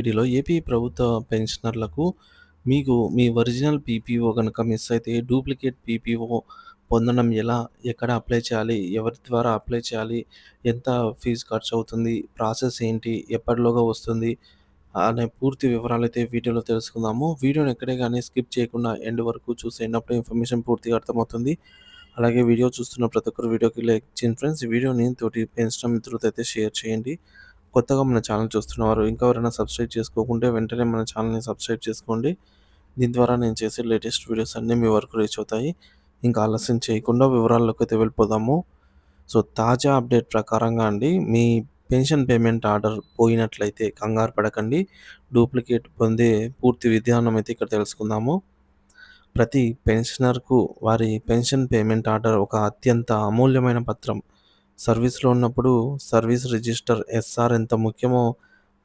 వీటిలో ఏపీ ప్రభుత్వ పెన్షనర్లకు మీకు మీ ఒరిజినల్ పీపీఓ గనక మిస్ అయితే డూప్లికేట్ పీపీఓ పొందడం ఎలా? ఎక్కడ అప్లై చేయాలి? ఎవరి ద్వారా అప్లై చేయాలి? ఎంత ఫీజు ఖర్చవుతుంది? ప్రాసెస్ ఏంటి? ఎప్పటిలోగా వస్తుంది? అనే పూర్తి వివరాలైతే వీడియోలో తెలుసుకుందాము. వీడియోని ఎక్కడే గానీ స్కిప్ చేయకుండా ఎండ్ వరకు చూసేయండి. అప్పుడే ఇన్ఫర్మేషన్ పూర్తిగా అర్థమవుతుంది. అలాగే వీడియో చూస్తున్న ప్రతి ఒక్కరు వీడియోకి లైక్ చేయండి ఫ్రెండ్స్. ఈ వీడియోని తోటి పెన్షన్ మిత్రులతో అయితే షేర్ చేయండి. కొత్తగా మన ఛానల్ చూస్తున్నవారు ఇంకా ఎవరైనా సబ్స్క్రైబ్ చేసుకోకుంటే వెంటనే మన ఛానల్‌ని సబ్స్క్రైబ్ చేసుకోండి. దీని ద్వారా నేను చేసే లేటెస్ట్ వీడియోస్ అన్నీ మీ వరకు రీచ్ అవుతాయి. ఇంకా ఆలస్యం చేయకుండా వివరాల్లోకైతే వెళ్ళిపోదాము. సో, తాజా అప్డేట్ ప్రకారంగా అండి మీ పెన్షన్ పేమెంట్ ఆర్డర్ పోయినట్లయితే కంగారు పడకండి. డూప్లికేట్ పొందే పూర్తి విధానం అయితే ఇక్కడ తెలుసుకుందాము. ప్రతి పెన్షనర్‌కు వారి పెన్షన్ పేమెంట్ ఆర్డర్ ఒక అత్యంత అమూల్యమైన పత్రం. సర్వీస్‌లో ఉన్నప్పుడు సర్వీస్ రిజిస్టర్ ఎస్ఆర్ ఎంత ముఖ్యమో,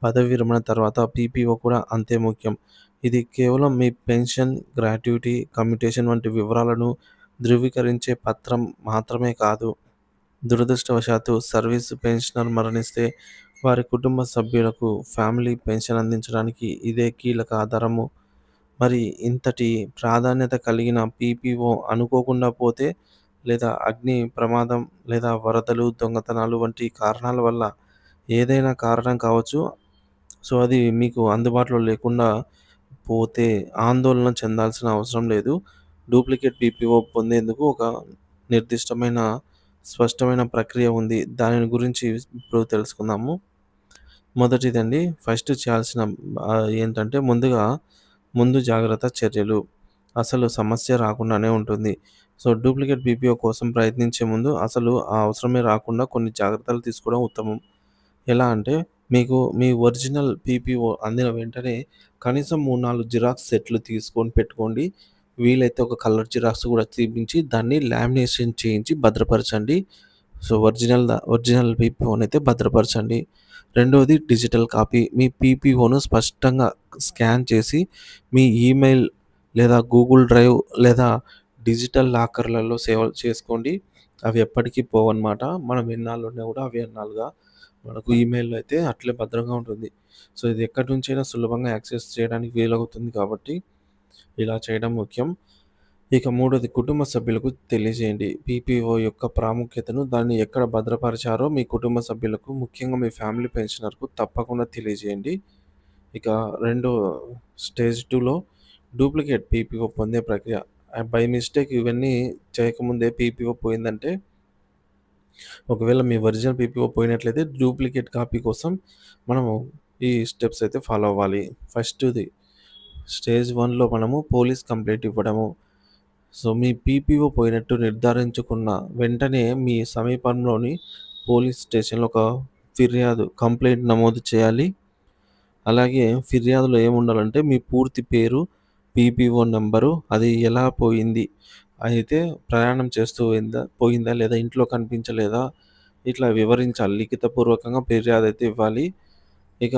పదవి విరమణ తర్వాత పీపీఓ కూడా అంతే ముఖ్యం. ఇది కేవలం మీ పెన్షన్, గ్రాట్యుటీ, కమ్యుటేషన్ వంటి వివరాలను ధృవీకరించే పత్రం మాత్రమే కాదు. దురదృష్టవశాత్తు సర్వీస్ పెన్షనర్ మరణిస్తే వారి కుటుంబ సభ్యులకు ఫ్యామిలీ పెన్షన్ అందించడానికి ఇదే కీలక ఆధారము. మరి ఇంతటి ప్రాధాన్యత కలిగిన పీపీఓ అనుకోకుండా పోతే, లేదా అగ్ని ప్రమాదం, లేదా వరదలు, దొంగతనాలు వంటి కారణాల వల్ల ఏదైనా కారణం కావచ్చు. సో, అది మీకు అందుబాటులో లేకుండా పోతే ఆందోళన చెందాల్సిన అవసరం లేదు. డూప్లికేట్ పీపీఓ పొందేందుకు ఒక నిర్దిష్టమైన, స్పష్టమైన ప్రక్రియ ఉంది. దాని గురించి ఇప్పుడు తెలుసుకుందాము. మొదటిదండి ఫస్ట్ చేయాల్సిన ఏంటంటే ముందు జాగ్రత్త చర్యలు. అసలు సమస్య రాకుండానే ఉంటుంది. సో, డూప్లికేట్ పీపీఓ కోసం ప్రయత్నించే ముందు అసలు ఆ అవసరమే రాకుండా కొన్ని జాగ్రత్తలు తీసుకోవడం ఉత్తమం. ఎలా అంటే మీకు మీ ఒరిజినల్ పీపీఓ అందిన వెంటనే కనీసం 3, 4 జిరాక్స్ సెట్లు తీసుకొని పెట్టుకోండి. వీలైతే ఒక కలర్ జిరాక్స్ కూడా తీపించి దాన్ని లామినేషన్ చేయించి భద్రపరచండి. So, original పీపీఓనైతే భద్రపరచండి. రెండోది డిజిటల్ కాపీ. మీ పీపీఓను స్పష్టంగా స్కాన్ చేసి మీ ఈమెయిల్ లేదా గూగుల్ డ్రైవ్ లేదా డిజిటల్ లాకర్‌లలో సేవ్ చేసుకోండి. అవి ఎప్పటికీ పోవన్నమాట. మనం ఎన్నాళ్ళున్నా కూడా అవి ఎన్నాళ్ళుగా మనకు ఈమెయిల్‌లో అయితే అట్లే భద్రంగా ఉంటుంది. సో, ఇది ఎక్కడి నుంచైనా సులభంగా యాక్సెస్ చేయడానికి వీలవుతుంది కాబట్టి ఇలా చేయడం ముఖ్యం. ఇక మూడోది కుటుంబ సభ్యులకు తెలియజేయండి. పీపీఓ యొక్క ప్రాముఖ్యతను, దాన్ని ఎక్కడ భద్రపరిచారో మీ కుటుంబ సభ్యులకు, ముఖ్యంగా మీ ఫ్యామిలీ పెన్షనర్‌కు తప్పకుండా తెలియజేయండి. ఇక రెండో స్టేజ్ 2లో డూప్లికేట్ పీపీఓ పొందే ప్రక్రియ. బై మిస్టేక్ ఇవన్నీ చేయకముందే పీపీఓ పోయిందంటే, ఒకవేళ మీ ఒరిజినల్ పీపీఓ పోయినట్లయితే డూప్లికేట్ కాపీ కోసం మనము ఈ స్టెప్స్ అయితే ఫాలో అవ్వాలి. ఫస్ట్‌ది స్టేజ్ 1లో మనము పోలీస్ కంప్లెయింట్ ఇవ్వడము. సో, మీ పీపీఓ పోయినట్టు నిర్ధారించుకున్న వెంటనే మీ సమీపంలోని పోలీస్ స్టేషన్‌లో ఒక కంప్లెయింట్ నమోదు చేయాలి. అలాగే ఫిర్యాదులో ఏముండాలంటే మీ పూర్తి పేరు, పీపీఓ నంబరు, అది ఎలా పోయింది, అయితే ప్రయాణం చేస్తూ పోయిందా లేదా ఇంట్లో కనిపించలేదా, ఇట్లా వివరించాలి. లిఖితపూర్వకంగా ఫిర్యాదయితే ఇవ్వాలి. ఇక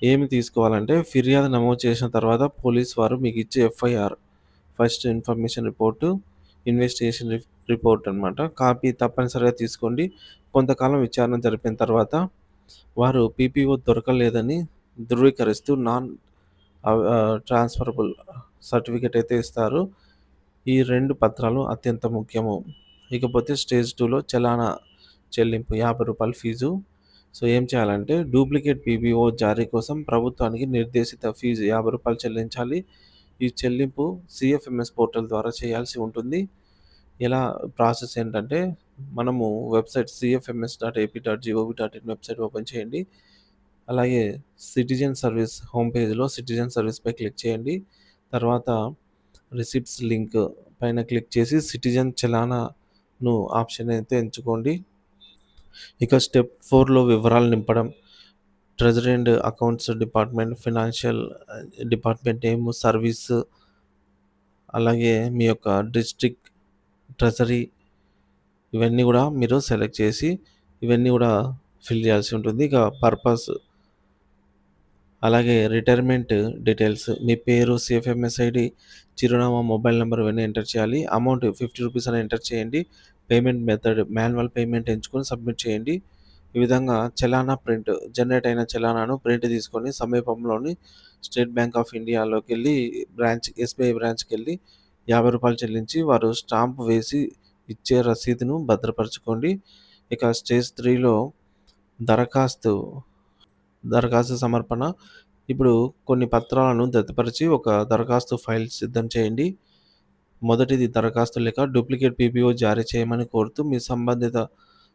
ఏమి తీసుకోవాలంటే ఫిర్యాదు నమోదు చేసిన తర్వాత పోలీస్ వారు మీకిచ్చే FIR, first information report, investigation report అనమాట. కాపీ తప్పనిసరిగా తీసుకోండి. కొంతకాలం విచారణ జరిపిన తర్వాత వారు పీపీఓ దొరకలేదని ధృవీకరిస్తూ ట్రాన్స్‌ఫరబుల్ సర్టిఫికేట్ అయితే ఇస్తారు. ఈ 2 పత్రాలు అత్యంత ముఖ్యము. ఇకపోతే స్టేజ్ 2లో చలానా చెల్లింపు రూ. 50 ఫీజు. సో, ఏం చేయాలంటే డూప్లికేట్ పీపీఓ జారీ కోసం ప్రభుత్వానికి నిర్దేశిత ఫీజు రూ. 50 చెల్లించాలి. ఈ చెల్లింపు సీఎఫ్ఎంఎస్ పోర్టల్ ద్వారా చేయాల్సి ఉంటుంది. ఎలా ప్రాసెస్ ఏంటంటే మనము వెబ్‌సైట్ cfms.ap.gov.in వెబ్‌సైట్ ఓపెన్ చేయండి. అలాగే సిటిజన్ సర్వీస్ హోమ్ పేజ్‌లో సిటిజన్ సర్వీస్‌పై క్లిక్ చేయండి. తర్వాత రిసిప్ట్స్ లింక్ పైన క్లిక్ చేసి సిటిజన్ చలానాను ఆప్షన్ అయితే ఎంచుకోండి. ఇక స్టెప్ 4లో వివరాలు నింపడం. Treasury and accounts department, financial department name, service, అలాగే మీ యొక్క డిస్ట్రిక్ట్ ట్రెజరీ, ఇవన్నీ గూడా మీరు సెలెక్ట్ చేసి ఇవన్నీ గూడా ఫిల్ చేయాల్సి ఉంటుంది. ఇక పర్పస్, అలాగే రిటైర్మెంట్ డీటెయిల్స్, మీ పేరు, సీఎఫ్ఎంఎస్ ఐడీ, చిరునామా, మొబైల్ నంబర్ ఇవన్నీ ఎంటర్ చేయాలి. అమౌంట్ రూ. 50 అని ఎంటర్ చేయండి. పేమెంట్ మెథడ్ మాన్యువల్ పేమెంట్ ఎంచుకొని సబ్మిట్ చేయండి. ఈ విధంగా చలానా ప్రింట్ జనరేట్ అయిన చలానాను ప్రింట్ తీసుకొని సమీపంలోని స్టేట్ బ్యాంక్ ఆఫ్ ఇండియాలోకెళ్ళి ఎస్‌బీఐ బ్రాంచ్‌కెళ్ళి రూ. 50 చెల్లించి వారు స్టాంప్ వేసి ఇచ్చే రసీదును భద్రపరచుకోండి. ఇక స్టేజ్ 3లో దరఖాస్తు దరఖాస్తు సమర్పణ. ఇప్పుడు కొన్ని పత్రాలను జతపరిచి ఒక దరఖాస్తు ఫైల్ సిద్ధం చేయండి. మొదటిది దరఖాస్తు లేఖ డూప్లికేట్ పీపీఓ జారీ చేయమని కోరుతూ మీ సంబంధిత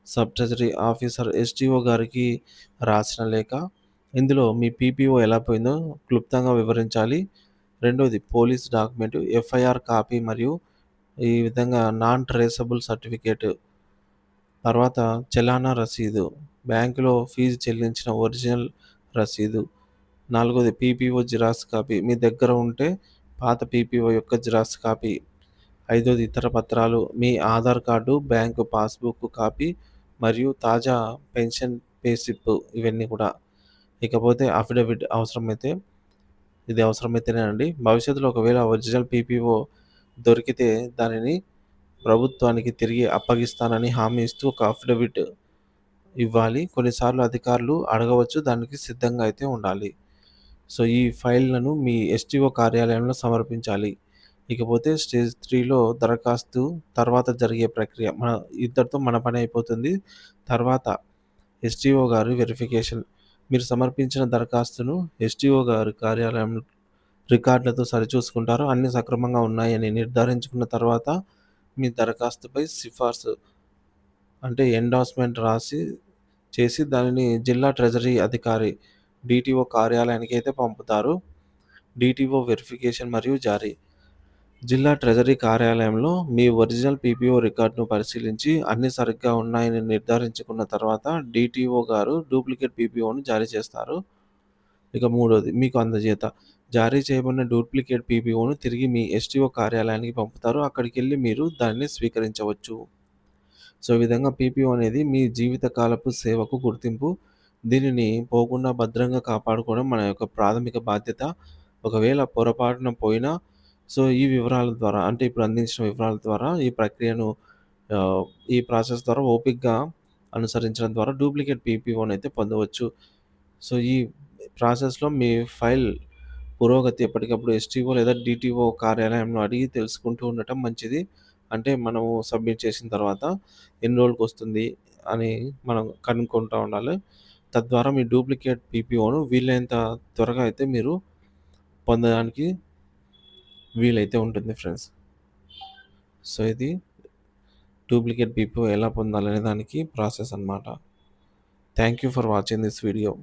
సబ్ ట్రెజరీ ఆఫీసర్ ఎస్టీఓ గారికి రాసిన లేఖ. ఇందులో మీ పీపీఓ ఎలా పోయిందో క్లుప్తంగా వివరించాలి. రెండోది పోలీస్ డాక్యుమెంట్ ఎఫ్ఐఆర్ కాపీ మరియు ఈ విధంగా నాన్ ట్రేసబుల్ సర్టిఫికేట్. తర్వాత చలానా రసీదు, బ్యాంకులో ఫీజు చెల్లించిన ఒరిజినల్ రసీదు. నాలుగోది పీపీఓ జిరాక్స్ కాపీ మీ దగ్గర ఉంటే పాత పీపీఓ యొక్క జిరాక్స్ కాపీ. ఐదోది ఇతర పత్రాలు మీ Aadhaar card, bank passbook copy మరియు తాజా పెన్షన్ పే స్లిప్ ఇవన్నీ కూడా. ఇకపోతే అఫిడవిట్ ఇది అవసరమైతేనేనండి. భవిష్యత్తులో ఒకవేళ ఒరిజినల్ పీపీఓ దొరికితే దానిని ప్రభుత్వానికి తిరిగి అప్పగిస్తానని హామీ ఇస్తూ ఒక అఫిడవిట్ ఇవ్వాలి. కొన్నిసార్లు అధికారులు అడగవచ్చు. దానికి సిద్ధంగా అయితే ఉండాలి. సో, ఈ ఫైల్‌లను మీ ఎస్టీఓ కార్యాలయంలో సమర్పించాలి. ఇకపోతే స్టేజ్ 3లో దరఖాస్తు తర్వాత జరిగే ప్రక్రియ. ఇంతటితో మన పని అయిపోతుంది. తర్వాత ఎస్టీఓ గారి వెరిఫికేషన్. మీరు సమర్పించిన దరఖాస్తును ఎస్టీఓ గారి కార్యాలయం రికార్డులతో సరిచూసుకుంటారు. అన్నీ సక్రమంగా ఉన్నాయని నిర్ధారించుకున్న తర్వాత మీ దరఖాస్తుపై సిఫార్సు అంటే ఎండార్స్‌మెంట్ చేసి దానిని జిల్లా ట్రెజరీ అధికారి డీటీఓ కార్యాలయానికి అయితే పంపుతారు. డీటీఓ వెరిఫికేషన్ మరియు జారీ. జిల్లా ట్రెజరీ కార్యాలయంలో మీ ఒరిజినల్ పీపీఓ రికార్డును పరిశీలించి అన్నీ సరిగ్గా ఉన్నాయని నిర్ధారించుకున్న తర్వాత డీటీఓ గారు డూప్లికేట్ పీపీఓను జారీ చేస్తారు. ఇక మూడోది మీకు అందజేత. జారీ చేయబడిన డూప్లికేట్ పీపీఓను తిరిగి మీ ఎస్టీఓ కార్యాలయానికి పంపుతారు. అక్కడికెళ్ళి మీరు దాన్ని స్వీకరించవచ్చు. సో, ఈ విధంగా పీపీఓ అనేది మీ జీవితకాలపు సేవకు గుర్తింపు. దీనిని పోకుండా భద్రంగా కాపాడుకోవడం మన యొక్క ప్రాథమిక బాధ్యత. ఒకవేళ పొరపాటున పోయినా సో, ఈ వివరాల ద్వారా అంటే ఇప్పుడు అందించిన వివరాల ద్వారా ఈ ప్రక్రియను ఈ ప్రాసెస్ ద్వారా ఓపికగా అనుసరించడం ద్వారా డూప్లికేట్ పీపీఓనైతే పొందవచ్చు. సో, ఈ ప్రాసెస్‌లో మీ ఫైల్ పురోగతి ఎప్పటికప్పుడు ఎస్టీఓ లేదా డీటీఓ కార్యాలయంలో అడిగి తెలుసుకుంటూ ఉండటం మంచిది. అంటే మనము సబ్మిట్ చేసిన తర్వాత ఎన్ని రోజులకొస్తుంది అని మనం కనుక్కుంటా ఉండాలి. తద్వారా మీ డూప్లికేట్ పీపీఓను వీలైనంత త్వరగా అయితే మీరు పొందడానికి వీలైతే ఉంటుంది ఫ్రెండ్స్. సో, ఇది డూప్లికేట్ పీపీఓ ఎలా పొందాలనే దానికి ప్రాసెస్ అన్నమాట. Thank you for watching this video.